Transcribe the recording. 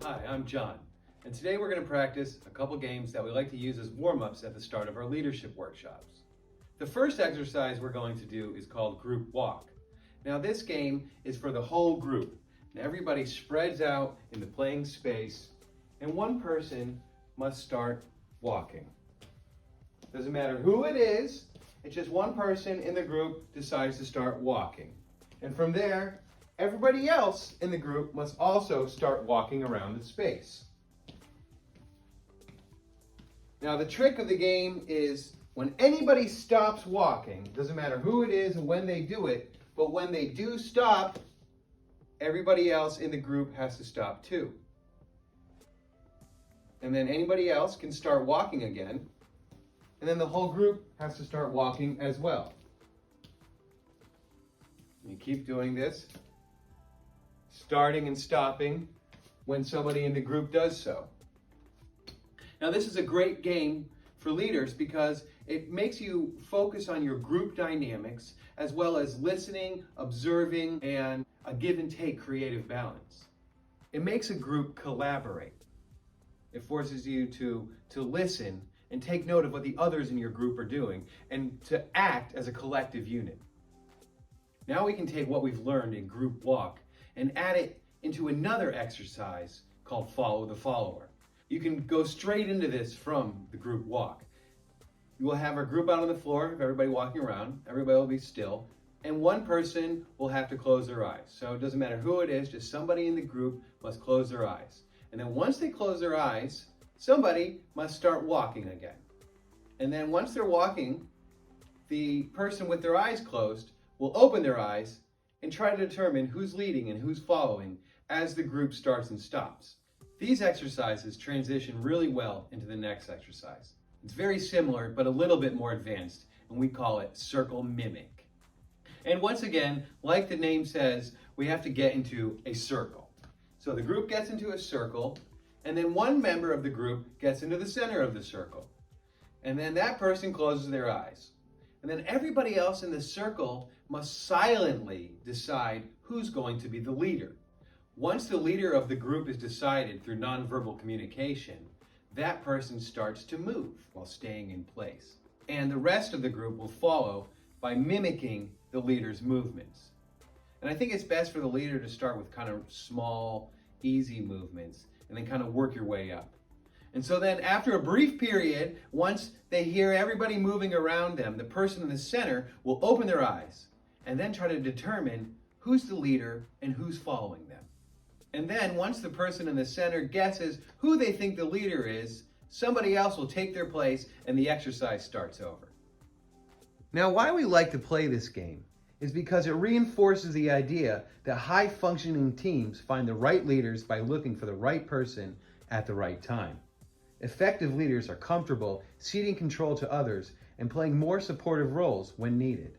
Hi, I'm John, and today we're going to practice a couple games that we like to use as warm-ups at the start of our leadership workshops. The first exercise we're going to do is called group walk. Now this game is for the whole group, and everybody spreads out in the playing space, and one person must start walking. Doesn't matter who it is, it's just one person in the group decides to start walking. And from there, everybody else in the group must also start walking around the space. Now the trick of the game is when anybody stops walking, doesn't matter who it is and when they do it, but when they do stop, everybody else in the group has to stop too. And then anybody else can start walking again, and then the whole group has to start walking as well. You keep doing this, starting and stopping when somebody in the group does so. Now this is a great game for leaders because it makes you focus on your group dynamics as well as listening, observing, and a give and take creative balance. It makes a group collaborate. It forces you to listen and take note of what the others in your group are doing and to act as a collective unit. Now we can take what we've learned in group walk and add it into another exercise called follow the follower. You can go straight into this from the group walk. You will have our group out on the floor, everybody walking around, everybody will be still, and one person will have to close their eyes. So it doesn't matter who it is, just somebody in the group must close their eyes. And then once they close their eyes, somebody must start walking again. And then once they're walking, the person with their eyes closed will open their eyes and try to determine who's leading and who's following as the group starts and stops. These exercises transition really well into the next exercise. It's very similar, but a little bit more advanced, and we call it circle mimic. And once again, like the name says, we have to get into a circle. So the group gets into a circle, and then one member of the group gets into the center of the circle. And then that person closes their eyes. And then everybody else in the circle must silently decide who's going to be the leader. Once the leader of the group is decided through nonverbal communication, that person starts to move while staying in place. And the rest of the group will follow by mimicking the leader's movements. And I think it's best for the leader to start with kind of small, easy movements and then kind of work your way up. And so then after a brief period, once they hear everybody moving around them, the person in the center will open their eyes and then try to determine who's the leader and who's following them. And then once the person in the center guesses who they think the leader is, somebody else will take their place and the exercise starts over. Now, why we like to play this game is because it reinforces the idea that high-functioning teams find the right leaders by looking for the right person at the right time. Effective leaders are comfortable ceding control to others and playing more supportive roles when needed.